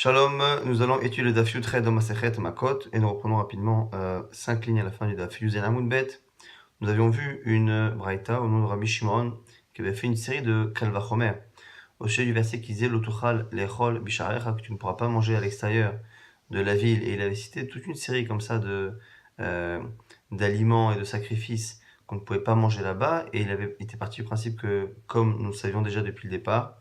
Shalom, nous allons étudier le Daf Yudchet dans Masechet Makot et nous reprenons rapidement 5 lignes à la fin du Daf Yuzen Amud Bet. Nous avions vu une braïta au nom de Rabbi Shimon qui avait fait une série de Kal Vachomer au sujet du verset qui disait L'Otuchal Lechol Bisharecha, que tu ne pourras pas manger à l'extérieur de la ville, et il avait cité toute une série comme ça d'aliments et de sacrifices qu'on ne pouvait pas manger là-bas, et il avait été parti du principe que, comme nous le savions déjà depuis le départ,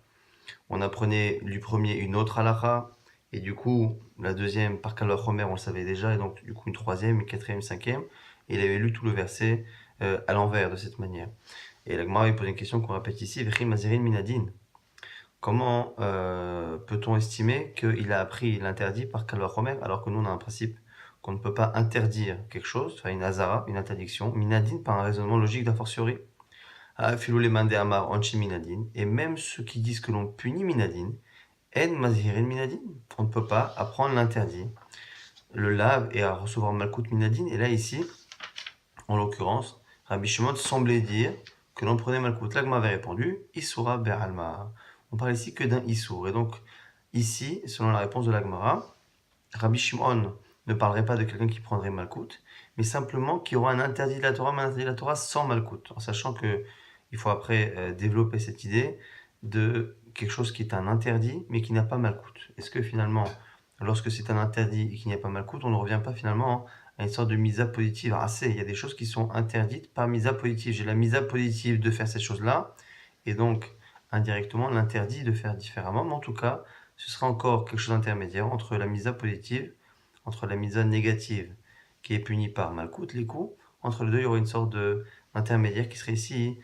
on apprenait du premier une autre halakha, et du coup, la deuxième, par Kal Vachomer, on le savait déjà, et donc du coup une troisième, une quatrième, une cinquième, et il avait lu tout le verset à l'envers de cette manière. Et la Gemara avait posé une question qu'on répète ici, Vechim Mazerin Minadin. Comment peut-on estimer qu'il a appris l'interdit par Kal Vachomer, alors que nous on a un principe qu'on ne peut pas interdire quelque chose, faire une hazara, une interdiction, minadin par un raisonnement logique d'a fortiori. Filou les mandé amar anchi minadin, et même ceux qui disent que l'on punit minadin, en mazirin minadin, on ne peut pas apprendre l'interdit, le lave et à recevoir malkout minadin, et là ici, en l'occurrence, Rabbi Shimon semblait dire que l'on prenait malkout. L'agma avait répondu, Isura be'alma. On parle ici que d'un Issour. Et donc, ici, selon la réponse de l'Agmara, Rabbi Shimon ne parlerait pas de quelqu'un qui prendrait malkout, mais simplement qu'il y aura un interdit de la Torah, mais un interdit de la Torah sans malkout. En sachant que il faut après développer cette idée de quelque chose qui est un interdit, mais qui n'a pas malkout. Est-ce que finalement, lorsque c'est un interdit et qu'il n'y a pas malkout, on ne revient pas finalement à une sorte de misa positive assez? Il y a des choses qui sont interdites par misa positive. J'ai la misa positive de faire cette chose-là, et donc indirectement l'interdit de faire différemment, mais en tout cas, ce sera encore quelque chose d'intermédiaire entre la misa positive, entre la misa négative, qui est punie par malkout, les coups. Entre les deux, il y aura une sorte d'intermédiaire qui serait ici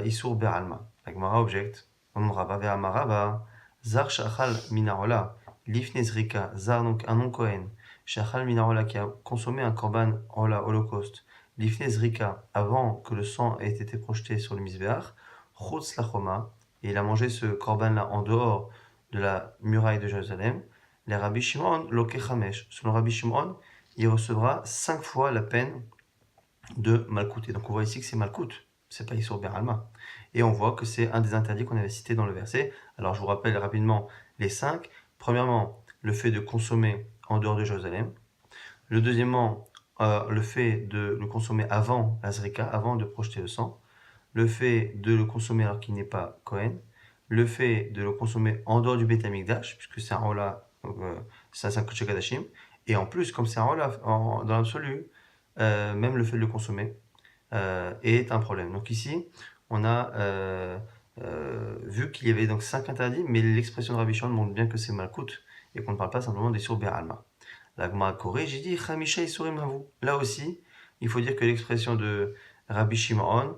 Isur Be'alma. La Gemara objecte, on Rabba Ve'ama Rabba, Zar Shachal Minarola, Lifne Zrika, Zar donc un non-Kohen, Shachal Minarola qui a consommé un korban Ola, holocauste, Lifne Zrika, avant que le sang ait été projeté sur le Mizbeach, Chutz Lachoma, et il a mangé ce korban-là en dehors de la muraille de Jérusalem, les Rabbi Shimon Loke Chamesh. Selon Rabbi Shimon, il recevra 5 fois la peine de Malkout. Et donc on voit ici que c'est Malkout, c'est pas Issour Beralma. Et on voit que c'est un des interdits qu'on avait cité dans le verset. Alors je vous rappelle rapidement les 5. Premièrement, le fait de consommer en dehors de Jérusalem. Le deuxièmement, le fait de le consommer avant la Zrika, avant de projeter le sang. Le fait de le consommer alors qu'il n'est pas Kohen. Le fait de le consommer en dehors du Beth Amikdash, puisque c'est un Ola, c'est un Kodesh Kadashim. Et en plus, comme c'est un Ola dans l'absolu, même le fait de le consommer est un problème. Donc ici, on a vu qu'il y avait donc 5 interdits, mais l'expression de Rabbi Shimon montre bien que c'est malkout et qu'on ne parle pas simplement des sourds Be'alma. La Gemara corrige, j'ai dit Chamisha Isurim Havu. Là aussi, il faut dire que l'expression de Rabbi Shimon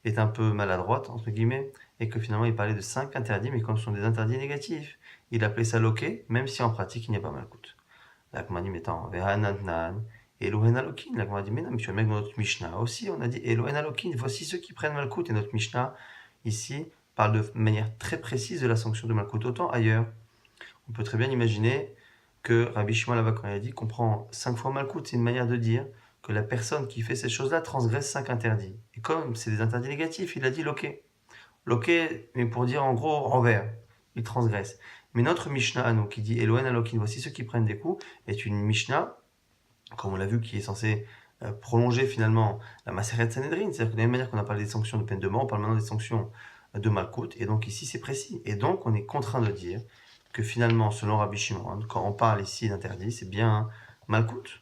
est un peu maladroite, entre guillemets, et que finalement il parlait de 5 interdits, mais comme ce sont des interdits négatifs, il appelait ça loqué, même si en pratique il n'y a pas malkout. La Gemara dit, mais attends, Vehanatnan, Elohen Alokin. La Gemara dit, mais non, mais tu vois, mec, dans notre Mishnah aussi, on a dit Elohen Alokin. Voici ceux qui prennent malkout, et notre Mishnah, ici, parle de manière très précise de la sanction de malkout. Autant ailleurs, on peut très bien imaginer que Rabbi Shimon là-bas, quand il a dit qu'on prend 5 fois malkout, c'est une manière de dire que la personne qui fait ces choses-là transgresse 5 interdits. Et comme c'est des interdits négatifs, il a dit loqué. Loqué, mais pour dire en gros envers, il transgresse. Mais notre Mishnah à nous, qui dit Elohen Alokin, voici ceux qui prennent des coups, est une Mishnah, comme on l'a vu, qui est censée prolonger finalement la Maseret Sanhedrin. C'est-à-dire que de la même manière qu'on a parlé des sanctions de peine de mort, on parle maintenant des sanctions de malkout. Et donc ici, c'est précis. Et donc, on est contraint de dire que finalement, selon Rabbi Shimon, quand on parle ici d'interdit, c'est bien malkout.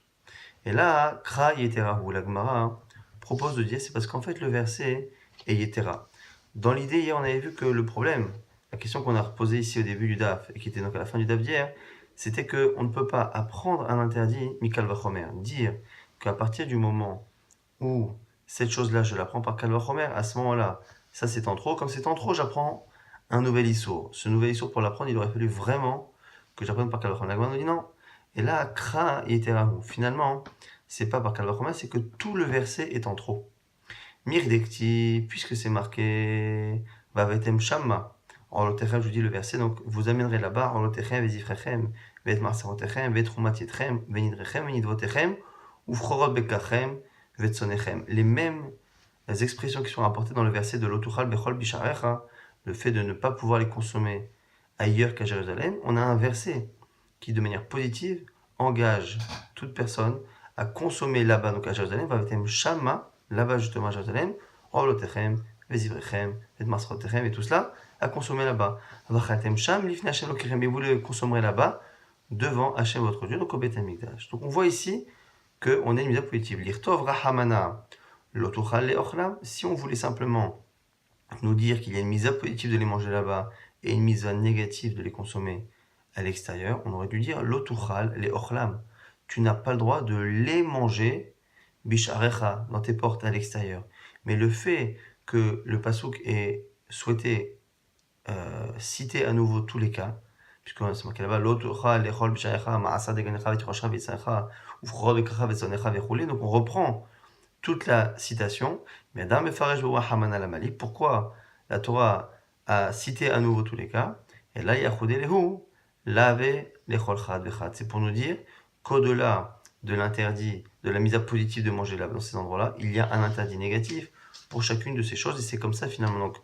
Et là, Kra Yetera, ou la Gemara propose de dire, c'est parce qu'en fait, le verset est Yetera. Dans l'idée, hier, on avait vu que le problème, la question qu'on a reposée ici au début du DAF, et qui était donc à la fin du DAF d'hier, c'était qu'on ne peut pas apprendre un interdit, Mikal Vachomer, dire qu'à partir du moment où cette chose-là, je l'apprends par Kal Vachomer, à ce moment-là, ça c'est en trop, comme c'est en trop, j'apprends un nouvel Issour. Ce nouvel Issour, pour l'apprendre, il aurait fallu vraiment que j'apprenne par Kal Vachomer. La Gemara nous dit non. Et là, Kra Yeterahu, finalement, c'est pas par Kal Vachomer, c'est que tout le verset est en trop. Mirdekti, puisque c'est marqué Vavetem Shamma. En l'otechem, je vous dis le verset, donc vous amènerez là-bas, en l'otechem, vezifrechem, vet marsarotechem, vet trumatietrem, venidrechem, venidvotechem, ufchorot bekachem, vetsonechem. Les mêmes expressions qui sont rapportées dans le verset de l'otuchal bechol bisharecha, le fait de ne pas pouvoir les consommer ailleurs qu'à Jérusalem, on a un verset qui de manière positive engage toute personne à consommer là-bas, donc à Jérusalem, Vavetem Shama, là-bas justement à Jérusalem, Olotechem, Vezivrechem, Vetmasrotechem et tout cela, à consommer là-bas. Vachatem Sham, Lifne Hashem Lokechem, et vous le consommerez là-bas, devant Hashem votre Dieu, donc au Beth Amikdash. Donc on voit ici qu'on a une mise positive. L'irtov Rahamana, Lotuchal Leochlam, si on voulait simplement nous dire qu'il y a une mise positive de les manger là-bas et une mise négative de les consommer à l'extérieur, on aurait dû dire Lotuchal Leochlam. Tu n'as pas le droit de les manger Bisharecha, dans tes portes à l'extérieur. Mais le fait que le Passouk ait souhaité citer à nouveau tous les cas, puisque c'est marqué là-bas, donc on reprend toute la citation, mais pourquoi la Torah a cité à nouveau tous les cas, et là, c'est pour nous dire qu'au-delà de l'interdit, de la mise à positive de manger là dans ces endroits-là, il y a un interdit négatif pour chacune de ces choses, et c'est comme ça finalement. Donc,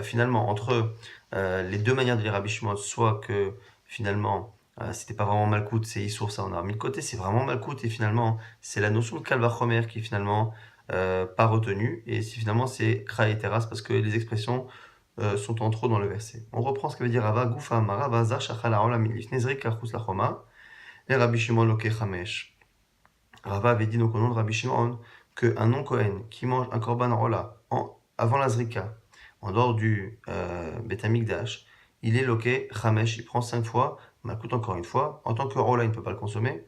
finalement, entre les deux manières de lire Rabbi Shimon, soit que finalement, c'était pas vraiment Malkout, c'est Issour, ça on a mis de côté, c'est vraiment Malkout, et finalement, c'est la notion de Kalvachomer qui est finalement pas retenue, et finalement c'est Kra et Teras, parce que les expressions sont en trop dans le verset. On reprend ce que veut dire Rava, Goufa Amara, Vazar, Shachal Aolam, Lifnezri, Karchus Lachoma, et Rabbi Shimon Loke Chamesh. Rava avait dit donc au nom de Rabbi Shimon qu'un non-Kohen qui mange un korban rola avant la Zrika, en dehors du Beth Amikdash, il est loqué Chamesh, il prend 5 fois, Malkout encore une fois. En tant que rola, il ne peut pas le consommer.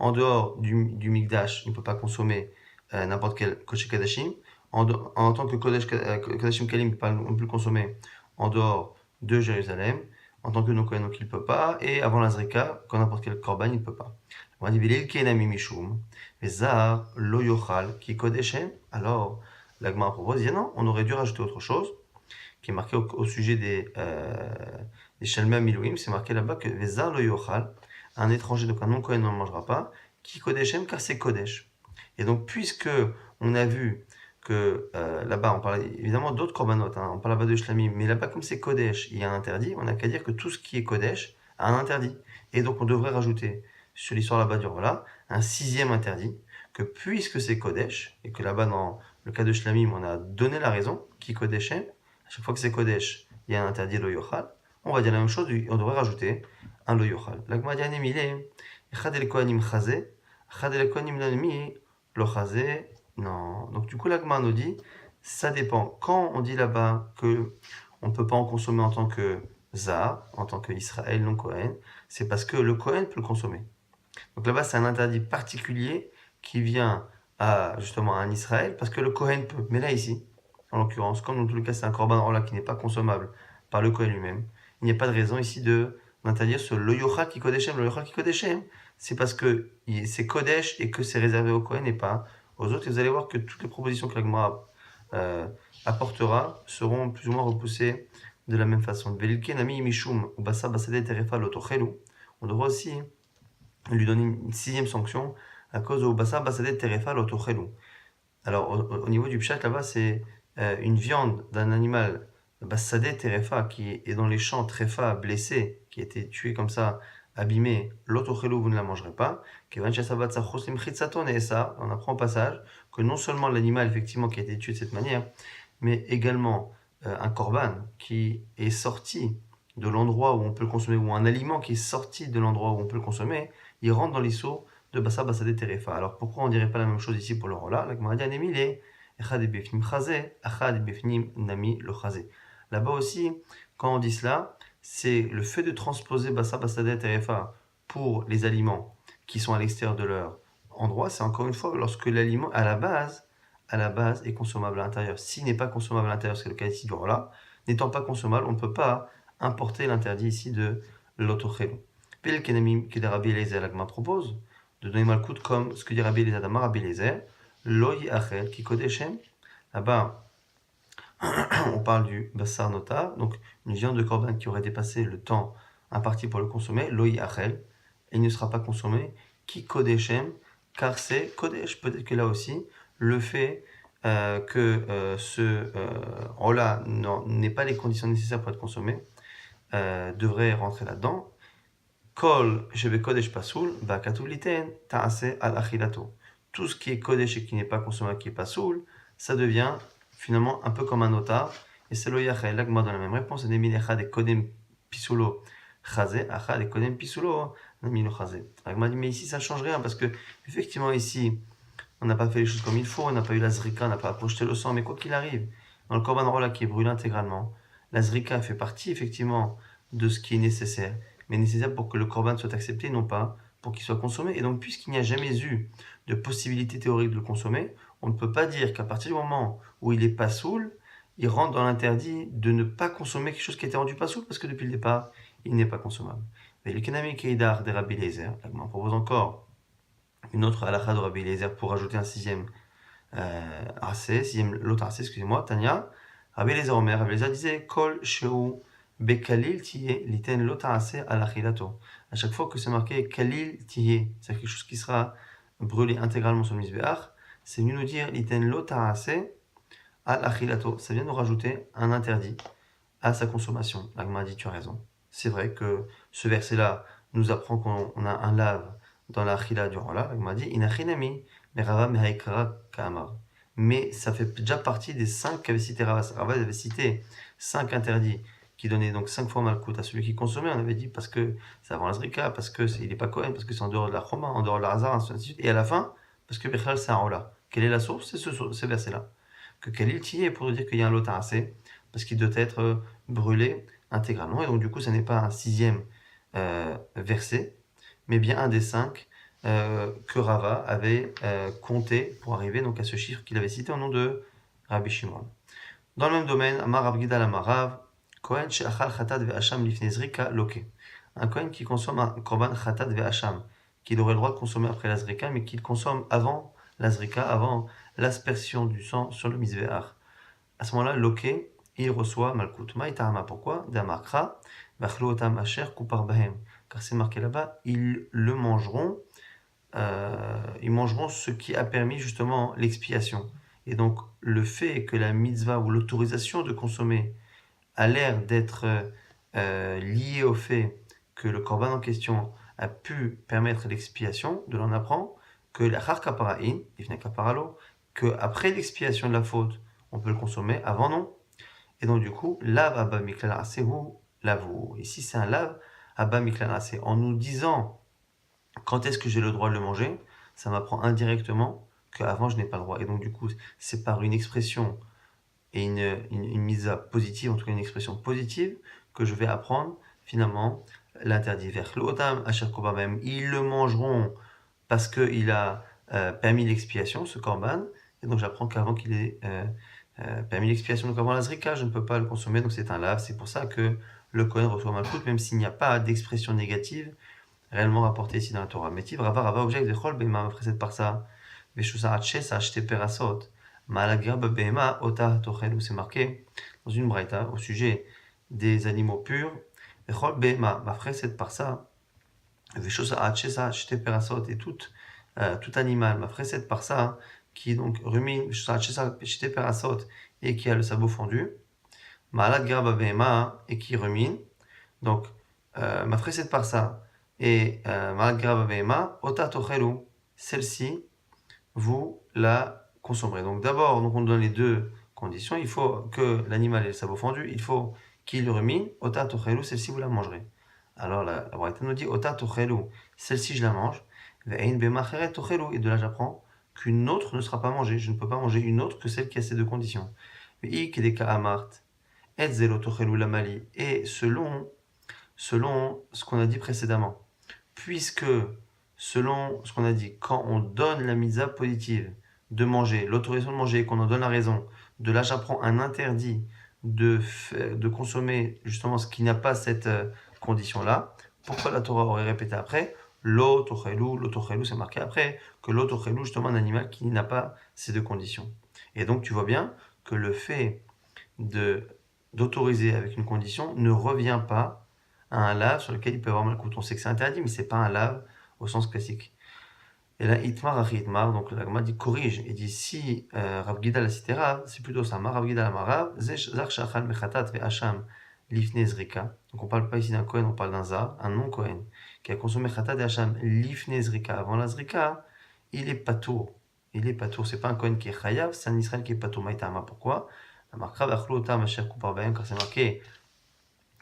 En dehors du Mikdash, il ne peut pas consommer n'importe quel Kodesh Kadashim. En tant que Kadashim Kalim, il ne peut pas non plus le consommer en dehors de Jérusalem. En tant que non-Kohen, donc il ne peut pas. Et avant la Zrika, quand n'importe quel korban, il ne peut pas. On dit Bilil Kenami Mishum, Vezar Lo Yochal Ki Kodeshem. Alors, l'Agma propose, il dit non, on aurait dû rajouter autre chose, qui est marqué au sujet des Shalmei Milouim, c'est marqué là-bas que Vezar Lo Yochal, un étranger, donc un non-Kohen n'en mangera pas, Ki Kodeshem, car c'est Kodesh. Et donc, puisque on a vu que là-bas, on parle évidemment d'autres korbanot, on parle là-bas de Shlamim, mais là-bas, comme c'est Kodesh, il y a un interdit, on n'a qu'à dire que tout ce qui est Kodesh a un interdit. Et donc, on devrait rajouter sur l'histoire là-bas du Rola, un 6e interdit, que puisque c'est Kodesh, et que là-bas dans le cas de Shlamim, on a donné la raison, qui Kodeshem, à chaque fois que c'est Kodesh, il y a un interdit Lo Yochal, on va dire la même chose, on devrait rajouter un Lo Yochal. L'Agma dit Anemile, Echad el Kohanim Chazé, Echad el Kohanim Nanmi, Lo Chazé, non. Donc du coup, l'Agma nous dit, ça dépend. Quand on dit là-bas que on ne peut pas en consommer en tant que Zah, en tant qu'Israël non Kohen, c'est parce que le Kohen peut le consommer. Donc là-bas, c'est un interdit particulier qui vient justement à un Israël, parce que le Kohen peut. Mais là, ici, en l'occurrence, comme dans tous les cas, c'est un korban rola qui n'est pas consommable par le Kohen lui-même, il n'y a pas de raison ici d'interdire ce lo yochal ki kodeshem. Le yochal ki kodeshem, c'est parce que c'est kodesh et que c'est réservé au Kohen et pas aux autres. Et vous allez voir que toutes les propositions que la Gemara apportera seront plus ou moins repoussées de la même façon. Velilke nami mishum ubasa basade terefa lotochelu. On devra aussi lui donner une 6e sanction à cause de Basar Basadeh Terefa Lotochelu. Alors, au niveau du Pshat, là-bas, c'est une viande d'un animal Basadeh Terefa qui est dans les champs, Trefa, blessé, qui a été tué comme ça, abîmé. Lotochelu, vous ne la mangerez pas. Kevan Shasabat Sachos Limchitsaton, et ça, on apprend au passage que non seulement l'animal, effectivement, qui a été tué de cette manière, mais également un korban qui est sorti de l'endroit où on peut le consommer, ou un aliment qui est sorti de l'endroit où on peut le consommer, il rentre dans l'issue de Bassa Basadeh Terefa. Alors pourquoi on ne dirait pas la même chose ici pour le rola? La Gemara dit Anemile, Echad et Befnim Chazé, Achad et Befnim Nami le Chazé. Là-bas aussi, quand on dit cela, c'est le fait de transposer Bassa Basadeh Terefa pour les aliments qui sont à l'extérieur de leur endroit. C'est encore une fois lorsque l'aliment à la base est consommable à l'intérieur. S'il n'est pas consommable à l'intérieur, c'est le cas ici du rola, n'étant pas consommable, on ne peut pas importer l'interdit ici de l'autochelu. Pel kenamim que Rabbi Eliezer l'Agma propose de donner malkout comme ce que dit Rabbi Eliezer d'Amar Rabbi Eliezer, lo yiachel ki kodeshem. Là-bas, on parle du bassar notar, donc une viande de korban qui aurait dépassé le temps imparti pour le consommer, lo yiachel, et il ne sera pas consommé, ki kodeshem, car c'est kodesh. Peut-être que là aussi, le fait que ce rola n'ait pas les conditions nécessaires pour être consommé devrait rentrer là-dedans. Kol shebe kodesh pasoul, va katuv liten, ta'ase al achilato. Tout ce qui est kodesh et qui n'est pas consommé, qui est pasoul, ça devient finalement un peu comme un otar. Et c'est lo yachel, l'agma dans la même réponse, c'est des minecha des kodem pisulo chazé, acha des kodem pisulo mino chazé. L'agma dit, mais ici ça change rien parce que, effectivement, ici, on n'a pas fait les choses comme il faut, on n'a pas eu la zrika, on n'a pas projeté le sang, mais quoi qu'il arrive, dans le korban rola qui est brûlé intégralement, la zrika fait partie effectivement de ce qui est nécessaire, mais nécessaire pour que le korban soit accepté, non pas pour qu'il soit consommé. Et donc, puisqu'il n'y a jamais eu de possibilité théorique de le consommer, on ne peut pas dire qu'à partir du moment où il est pas soul, il rentre dans l'interdit de ne pas consommer quelque chose qui a été rendu pas soul, parce que depuis le départ, il n'est pas consommable. Et le Kenami Keidar de Rabbi Eliezer, là, on propose encore une autre halakha de Rabbi Eliezer pour ajouter un sixième l'autre assez, excusez-moi, Tania. Rabbi Eliezer Omer, Rabbi Eliezer disait Kol Sheu Bekalil Tiye Liten Lota Ase Alachilato. À chaque fois que c'est marqué Kalil Tiye, c'est quelque chose qui sera brûlé intégralement sur le Mizbeach, c'est venu nous dire Liten Lota Ase Alachilato. Ça vient nous rajouter un interdit à sa consommation. L'agma dit tu as raison. C'est vrai que ce verset-là nous apprend qu'on a un lave dans la chila du rola. L'agma dit Inachinami merava mehaikara kamar. Mais ça fait déjà partie des 5 qu'avait cité Rava. Rava avait cité 5 interdits qui donnaient donc 5 fois malkout à celui qui consommait. On avait dit parce que c'est avant la zrika, parce que il n'est pas Kohen, parce que c'est en dehors de la choma, en dehors de la hazar, ainsi de suite. Et à la fin, parce que Bechal c'est un rola. Quelle est la source? C'est ce verset-là. Que Kalil Tiye pour nous dire qu'il y a un lot assez, parce qu'il doit être brûlé intégralement. Et donc du coup, ce n'est pas un sixième verset, mais bien un des 5 que Rava avait compté pour arriver donc à ce chiffre qu'il avait cité au nom de Rabbi Shimon. Dans le même domaine, Amar Rav Gidal Amarav, Kohen she'achal chatat ve'asham lifnei zrika loke. Un Kohen qui consomme un korban chatat ve'asham, qu'il aurait le droit de consommer après la zrika, mais qu'il consomme avant la zrika, avant l'aspersion du sang sur le mizbeach. À ce moment-là, loke, il reçoit malkout. Maïtahama, pourquoi? Damakra, vachlo otam asher kupar bahem. Car c'est marqué là-bas, ils mangeront ce qui a permis justement l'expiation. Et donc, le fait que la mitzvah ou l'autorisation de consommer a l'air d'être liée au fait que le korban en question a pu permettre l'expiation, de l'en apprend que la char kapara'in, ifne kaparalo, que après l'expiation de la faute, on peut le consommer, avant non. Et donc du coup, lave abba miklal aseh ou lavo. Ici, c'est un lave abba miklal aseh. En nous disant quand est-ce que j'ai le droit de le manger, ça m'apprend indirectement qu'avant je n'ai pas le droit. Et donc du coup, c'est par une expression et une mise à positive, en tout cas une expression positive, que je vais apprendre finalement l'interdit. Vers l'otam asher korban même, ils le mangeront parce qu'il a permis l'expiation, ce korban. Et donc j'apprends qu'avant qu'il ait permis l'expiation, donc avant la zrika, je ne peux pas le consommer, donc c'est un lave. C'est pour ça que le Kohen reçoit malkout, même s'il n'y a pas d'expression négative réellement rapporté ici dans la Torah. Metiv Rava objecte de Chol Bema, après cette parsa, Veshusa Hatches acheté perasot, Malagrab Bema Ota Tochel, où c'est marqué dans une braïta au sujet des animaux purs. Chol Bema, après cette parsa, Veshusa Hatches acheté perasot, et tout animal, après cette parsa, qui donc rumine, Veshusa Hatches acheté perasot, et qui a le sabot fondu, Malagrab Bema, et qui rumine. Donc, après cette parsa, et Malgrave Vema, Ota Tochelu, celle-ci, vous la consommerez. Donc d'abord, on donne les deux conditions. Il faut que l'animal ait le sabot fendu, il faut qu'il rumine, Ota Tochelu, celle-ci, vous la mangerez. Alors la Braïta nous dit, Ota Tochelu, celle-ci, je la mange. Ve'ein Bemacheret Tochelu, et de là j'apprends qu'une autre ne sera pas mangée. Je ne peux pas manger une autre que celle qui a ces deux conditions. Ve'i Kedeka Amart, Et Zelo Tochelu Lamali, et selon ce qu'on a dit précédemment. Puisque, selon ce qu'on a dit, quand on donne la mitzvah positive de manger, l'autorisation de manger, et qu'on en donne la raison, de là j'apprends un interdit de consommer justement ce qui n'a pas cette condition-là, pourquoi la Torah aurait répété après l'autochelu, c'est marqué après, que l'autochelu, justement un animal qui n'a pas ces deux conditions. Et donc tu vois bien que le fait d'autoriser avec une condition ne revient pas à un lave sur lequel il peut avoir malkout. On sait que c'est interdit, mais c'est pas un lave au sens classique. Et là, Itmar achi Itmar, donc la Gemara dit corrige et dit si Rav Gidal a cité Rav, c'est plutôt ça. Rav Gidal Amarav, Zech Zach Shachal Mechatat Ve'asham lifne zrika. Donc on parle pas ici d'un Kohen, on parle d'un Zar, un non-Kohen, qui a consommé Khatat de Hacham lifne zrika, avant la zrika, il est patour. Il est patour. C'est pas un Kohen qui est chayav, c'est un Israël qui est patour. Maïtama, pourquoi? Car c'est marqué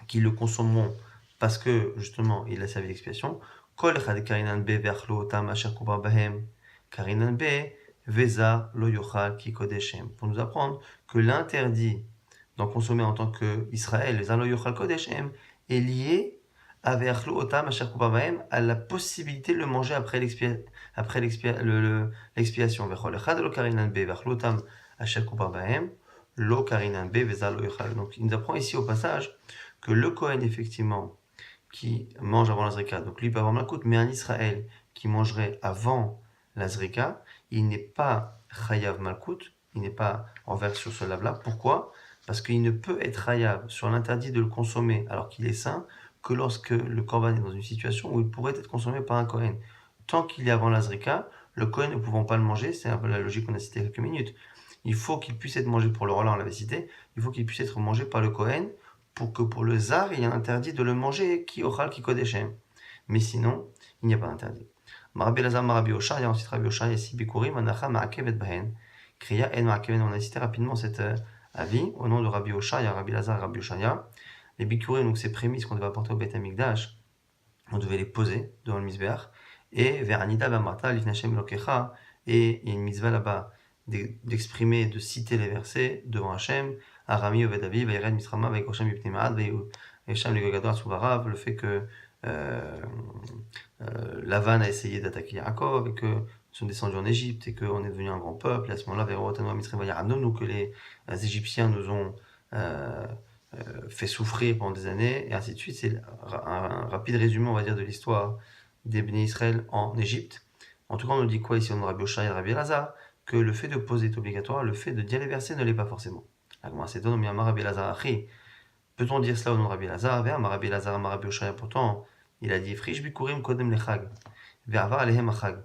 qu'ils le consommeront parce que justement il a servi d'expiation. Kol echad karinan be ve'achlo otam asher kupar bahem. Karinan be veza lo yochal ki kodeshem. Pour nous apprendre que l'interdit d'en consommer en tant qu'Israël, veza lo yochal kodeshem, est lié à ve'achlo otam asher kupar bahem, à la possibilité de le manger après l'expiation. Vechol echad lo karinan be ve'achlo otam asher kupar bahem. Lo karinan be veza lo yochal. Donc il nous apprend ici au passage que le Kohen, effectivement, qui mange avant la Zrika, donc lui peut avoir Malkout, mais un Israël qui mangerait avant la Zrika, il n'est pas Chayav Malkout, il n'est pas envers sur ce lave-là. Pourquoi? Parce qu'il ne peut être Chayav sur l'interdit de le consommer alors qu'il est saint que lorsque le Korban est dans une situation où il pourrait être consommé par un Kohen. Tant qu'il est avant la Zrika, le Kohen ne pouvant pas le manger, c'est un peu la logique qu'on a citée il y a quelques minutes. Il faut qu'il puisse être mangé pour le roi, on l'avait cité, il faut qu'il puisse être mangé par le Kohen pour que pour le Zar, il y a interdit de le manger qui ochal qui kodeshem. Mais sinon, il n'y a pas d'interdit. Marabi Lazar, Marabi Oshaya, il y a ensuite Rabbi Oshaya, ici Bikurim, Anacha, Ma'akev et Bahen. Kriya en Ma'akev, on a cité rapidement cet avis au nom de Rabbi Oshaya, Rabbi Lazar, Rabbi Oshaya. Les Bikurim, donc ces prémices qu'on devait apporter au Beth Amikdash, on devait les poser devant le Misbeach. Et vers Anida Bamata, Lifnachem Lokecha, et il y a une mitzvah là-bas d'exprimer, de citer les versets devant Hachem. Arami Ovedavi, Vaired Misrama, Vaikoshem Yipnemaad, Vaisham Legogador Souvarav, le fait que Lavan a essayé d'attaquer Yaakov et que sont descendus en Égypte et qu'on est devenu un grand peuple. Et à ce moment-là, Verotanwa Mitzrayim Yaradonu, que les Égyptiens nous ont fait souffrir pendant des années, et ainsi de suite. C'est un rapide résumé, on va dire, de l'histoire des Béné Israël en Égypte. En tout cas, on nous dit quoi ici, on a Rabbi Oshaya et Rabbi Elazar, que le fait de poser est obligatoire, le fait de dire les versets ne l'est pas forcément. Peut-on dire cela au nom de Rabbi Elazar? Rabbi Elazar, Rabbi Oshaya, pourtant, il a dit Frish bikurim kodem lechag, ve'ava alehem achag.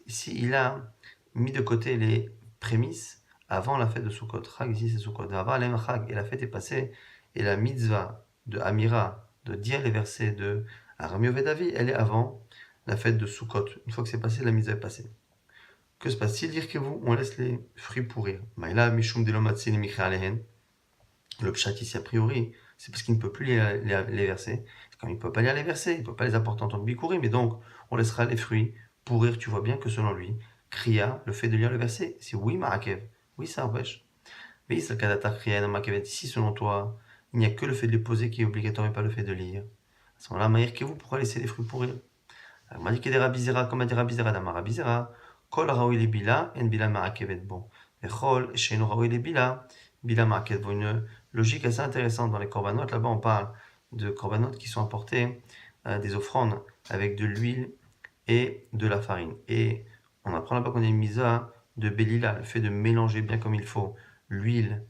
Ici, il a mis de côté les prémices avant la fête de Sukkot. Chag, ici, c'est Sukkot. Ve'ava alehem achag. Et la fête est passée, et la mitzvah de Amira, de dire les versets de Arami Ovedavi, elle est avant la fête de Sukkot. Une fois que c'est passé, la mitzvah est passée. Que se passe-t-il? Dire que vous, on laisse les fruits pourrir. Maïla mishum delomatzin mikra alehen. Le pshat ici, a priori, c'est parce qu'il ne peut plus lire les versets. Comme il ne peut pas lire les versets, il ne peut pas les apporter en tant que bikurim, mais donc on laissera les fruits pourrir. Tu vois bien que selon lui, kriya, le fait de lire le verset, c'est oui, ma'akev. Oui, ça empêche. Mais il si selon toi, il n'y a que le fait de les poser qui est obligatoire et pas le fait de lire. À ce moment-là, maïr que vous, pourquoi laisser les fruits pourrir? On m'a dit qu'il y a des rabizera, comme a dit rabizera, dama rabizera, kol raoui les bila, en bila ma'akevet bon. Et chol, sheno raoui les bila, bila ma'akevet bon. Une logique assez intéressante dans les corbanotes. Là-bas, on parle de corbanotes qui sont apportés, des offrandes avec de l'huile et de la farine. Et on apprend là-bas qu'on a une misa de Belila, le fait de mélanger bien comme il faut l'huile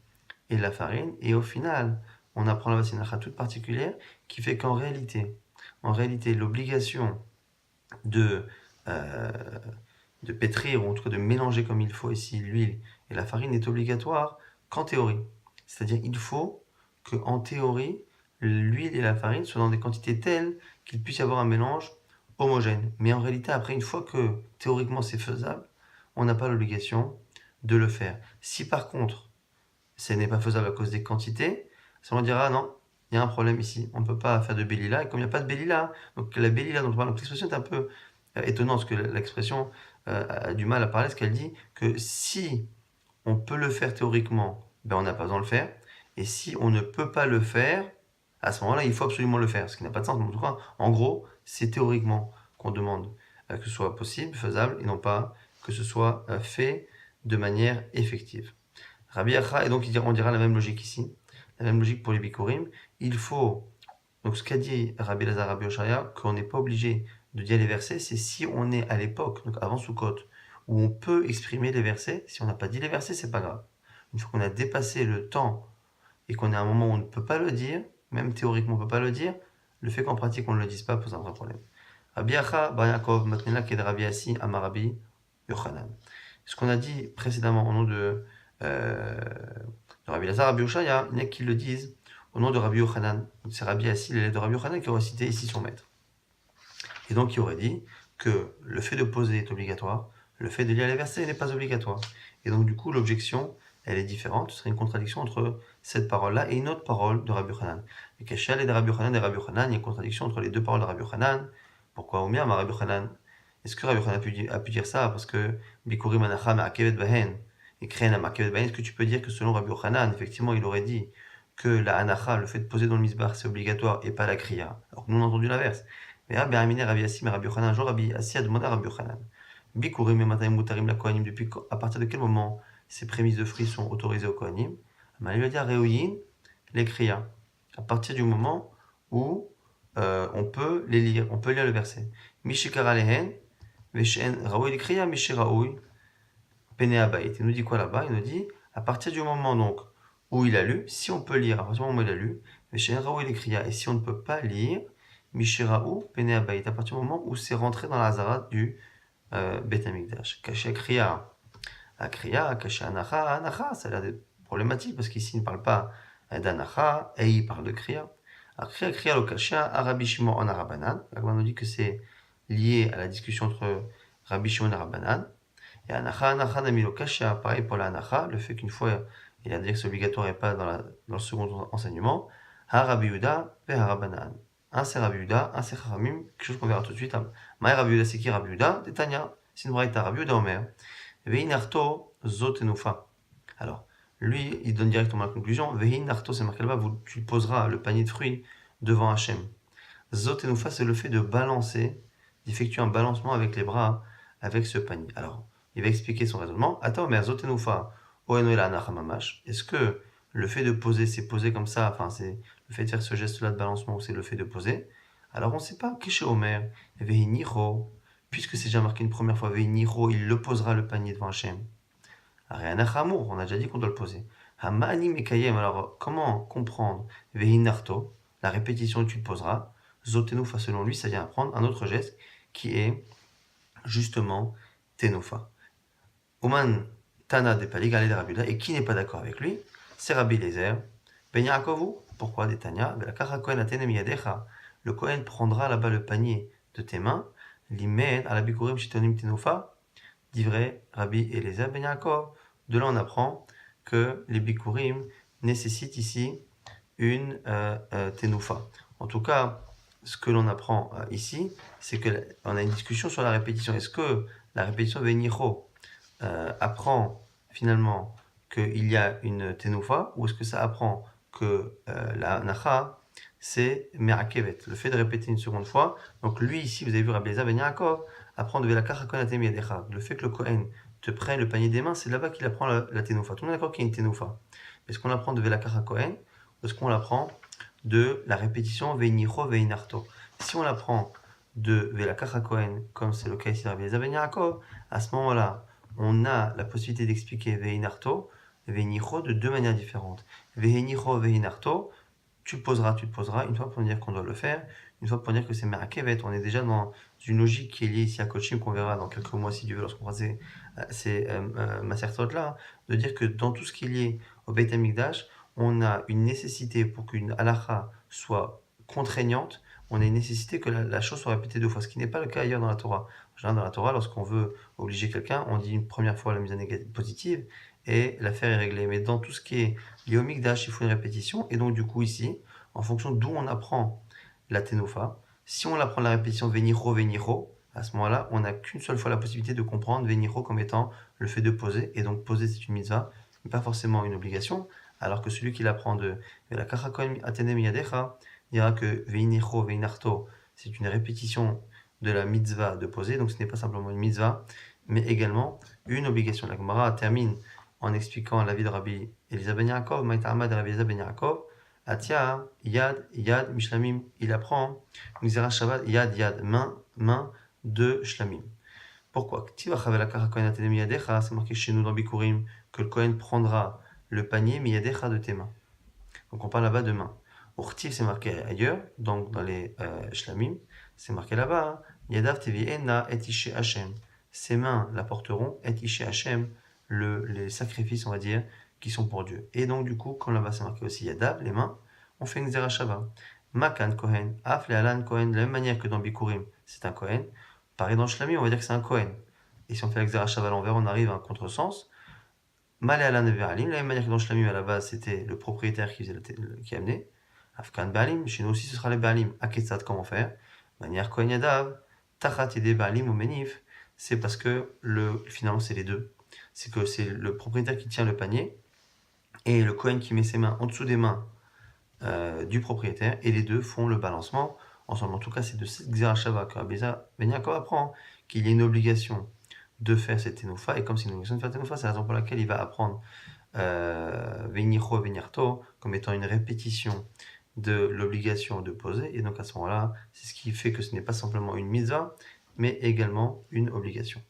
et la farine. Et au final, on apprend là-bas une halakha toute particulière qui fait qu'en réalité, l'obligation de pétrir, ou en tout cas de mélanger comme il faut ici l'huile et la farine est obligatoire qu'en théorie. C'est-à-dire il faut qu'en théorie, l'huile et la farine soient dans des quantités telles qu'il puisse y avoir un mélange homogène. Mais en réalité, après, une fois que théoriquement c'est faisable, on n'a pas l'obligation de le faire. Si par contre, ce n'est pas faisable à cause des quantités, ça on dira non, il y a un problème ici, on ne peut pas faire de Bélila, et comme il n'y a pas de Bélila, donc la Bélila dont on parle, l'expression est un peu étonnante, parce que l'expression a du mal à parler, parce qu'elle dit que si on peut le faire théoriquement, ben on n'a pas besoin de le faire, et si on ne peut pas le faire, à ce moment-là, il faut absolument le faire, ce qui n'a pas de sens. En tout cas, en gros, c'est théoriquement qu'on demande que ce soit possible, faisable, et non pas que ce soit fait de manière effective. Rabbi Acha, et donc on dira la même logique ici, la même logique pour les bikurim. Il faut, donc ce qu'a dit Rabbi Lazar, Rabbi Oshaya, qu'on n'est pas obligé de dire les versets, c'est si on est à l'époque, donc avant Sukkot, où on peut exprimer les versets. Si on n'a pas dit les versets, c'est pas grave. Une fois qu'on a dépassé le temps et qu'on est à un moment où on ne peut pas le dire, même théoriquement on ne peut pas le dire, le fait qu'en pratique on ne le dise pas pose un vrai problème. Rabbi Acha, Bar Yaakov, Matnela, Ked Rabbi Assi, Amarabi, Yochanan. Ce qu'on a dit précédemment au nom de Rabbi Lazar, Rabbi Oshaya, il y en a qui le disent au nom de Rabbi Yochanan. C'est Rabbi Assi, l'élève de Rabbi Yochanan, qui aurait cité ici son maître. Et donc, il aurait dit que le fait de poser est obligatoire, le fait de lire les versets n'est pas obligatoire. Et donc, du coup, l'objection, elle est différente. Ce serait une contradiction entre cette parole-là et une autre parole de Rabbi Yochanan. Et Kachal et de Rabbi Yochanan, il y a une contradiction entre les deux paroles de Rabbi Yochanan. Pourquoi Omer, Rabbi Yochanan? Est-ce que Rabbi Yochanan a pu dire ça parce que Bikurim Anacha Ma'akevet Bahen et Kren Ma'akevet Bahen? Est-ce que tu peux dire que selon Rabbi Yochanan, effectivement, il aurait dit que la Anacha, le fait de poser dans le misbar, c'est obligatoire et pas la Kriya? Alors que nous, on a entendu l'inverse. Mais Rabbi Amine, Rabbi Assi, mais Rabbi Yochanan, un jour, Rabbi Assi a demandé à Rabbi Yochanan Bikurim et Matayim Mutarim la Kohanim, depuis à partir de quel moment ces prémices de fruits sont autorisées au Kohanim? Il lui a dit Reouyin, les Kriya. À partir du moment où on peut les lire, on peut lire le verset. Mishikara lehen, veshen raoui les Kriya, mishiraoui, pene abayit. Il nous dit quoi là-bas? Il nous dit à partir du moment donc où il a lu, si on peut lire, à partir du moment où il a lu, veshen raoui les Kriya, et si on ne peut pas lire, mishiraou, pene abayit, à partir du moment où c'est rentré dans la zarat du Beth Amikdash. Caché Kriya, caché Anacha, Anacha, ça a l'air d'être problématique parce qu'ici il ne parle pas d'Anacha et il parle de Kriya. Alors Kriya, le caché à Rabbi Shimon en Arabanan. Là, on nous dit que c'est lié à la discussion entre Rabbi Shimon et Arabanan. Et Anacha, Nami le caché, pareil pour la Anacha, le fait qu'une fois il a dit que c'est obligatoire et pas dans le second enseignement. Rabbi Yuda et Arabanan. Un c'est Rabbi Yuda, un c'est Chachamim, quelque chose qu'on verra tout de suite. Maï Rabbi Yuda, c'est qui Rabbi Yuda? Détania, c'est une braïta, Rabbi Yuda Omer. Veinarto zotenufa. Alors, lui, il donne directement la conclusion. Veinarto, c'est marqué là-bas, tu poseras le panier de fruits devant Hachem. Zotenufa, c'est le fait de balancer, d'effectuer un balancement avec les bras, avec ce panier. Alors, il va expliquer son raisonnement. Attends, mais zotenufa, oenoela anachamamash. Est-ce que le fait de poser, c'est poser comme ça, enfin, c'est le fait de faire ce geste-là de balancement, ou c'est le fait de poser? Alors, on ne sait pas. Kishe Omer, veinicho. Puisque c'est déjà marqué une première fois, Veinicho, il le posera le panier devant Hachem. Ariana Chamour, on a déjà dit qu'on doit le poser. Hamani Mekayem, alors comment comprendre Veinarto, la répétition tu le poseras. Zotenufa, selon lui, ça vient apprendre un autre geste qui est justement Tenufa. Oman Tana de Paligal de Rabbi, et qui n'est pas d'accord avec lui? C'est Rabbi Lezer. Ben Yaakovu, pourquoi des Tanya? Le Kohen prendra là-bas le panier de tes mains. Limed à la Bikurim Shitonim Tenufa, dit vrai Rabbi Eliezer Ben Yaakov. De là, on apprend que les Bikurim nécessitent ici une Tenufa. En tout cas, ce que l'on apprend ici, c'est qu'on a une discussion sur la répétition. Est-ce que la répétition Venicho apprend finalement qu'il y a une Tenufa, ou est-ce que ça apprend que la Nacha c'est Me'akevet, le fait de répéter une seconde fois. Donc lui ici, vous avez vu Rabbi Eliezer Ben Yaakov apprendre le fait que le Kohen te prenne le panier des mains, c'est là-bas qu'il apprend la Tenufa. Tout le monde est d'accord qu'il y a une Tenufa. Est-ce qu'on apprend de Velakar Kohen ou est-ce qu'on l'apprend de la répétition Veinicho Veinarto? Si on l'apprend de Velakar Kohen, comme c'est le cas ici de Rabbi Eliezer Ben Yaakov, à ce moment-là, on a la possibilité d'expliquer Veinarto, Veinicho de deux manières différentes. Veinicho Veinarto, tu le poseras, une fois pour dire qu'on doit le faire, une fois pour dire que c'est Merakevet. On est déjà dans une logique qui est liée ici à Kochim, qu'on verra dans quelques mois si Dieu veut, lorsqu'on fera ces macertotes-là, de dire que dans tout ce qui est lié au Beit HaMikdash, on a une nécessité pour qu'une halakha soit contraignante, on a une nécessité que la chose soit répétée deux fois, ce qui n'est pas le cas ailleurs dans la Torah. Dans la Torah, lorsqu'on veut obliger quelqu'un, on dit une première fois la mise en négative positive, et l'affaire est réglée. Mais dans tout ce qui est lié au Mikdash, il faut une répétition. Et donc, du coup, ici, en fonction d'où on apprend la Tenofa, si on apprend la répétition Venicho, à ce moment-là, on n'a qu'une seule fois la possibilité de comprendre Venicho comme étant le fait de poser. Et donc, poser, c'est une mitzvah, mais pas forcément une obligation. Alors que celui qui l'apprend de la Kachakohen Atenem Yadecha dira que Venicho, Veinarto, c'est une répétition de la mitzvah de poser. Donc, ce n'est pas simplement une mitzvah, mais également une obligation. La Gemara termine en expliquant la vie de Rabbi Eliezer Ben Yaakov, Maïta'amad Rabbi Eliezer Ben Yaakov, Atia, Yad, Mishlamim, il apprend, Mizera Shabbat, Yad, main de Shlamim. Pourquoi? C'est marqué chez nous dans Bikurim que le Kohen prendra le panier Miyadecha de tes mains. Donc on parle là-bas de main. Urtiv, c'est marqué ailleurs, donc dans les Shlamim, c'est marqué là-bas, Yadav Tevi'ena et Ishe Hashem. Ses mains la porteront, et Ishe Hashem, les sacrifices, on va dire, qui sont pour Dieu. Et donc, du coup, quand là-bas c'est marqué aussi Yadav, les mains, on fait une Zerachava. Makan Kohen, Af le Alan Kohen, de la même manière que dans Bikurim, c'est un Kohen. Pareil dans Shlamim, on va dire que c'est un Kohen. Et si on fait la Zerachava à l'envers, on arrive à un contresens. Malé Alan et Ve'alim, de la même manière que dans Shlamim, à la base, c'était le propriétaire qui amenait. Afkan Baalim, chez nous aussi ce sera les Baalim. Aketsat, comment faire? Manière Kohen Yadav, Tachat Yede Baalim ou Menif, c'est parce que finalement c'est les deux. C'est que c'est le propriétaire qui tient le panier et le Kohen qui met ses mains en dessous des mains du propriétaire et les deux font le balancement ensemble. En tout cas, c'est de cette Xerashava que Ben Yaakov apprend qu'il y a une obligation de faire cette tenoufa et comme c'est une obligation de faire tenoufa, c'est la raison pour laquelle il va apprendre Venicho Venirto comme étant une répétition de l'obligation de poser et donc à ce moment-là, c'est ce qui fait que ce n'est pas simplement une mitzvah mais également une obligation.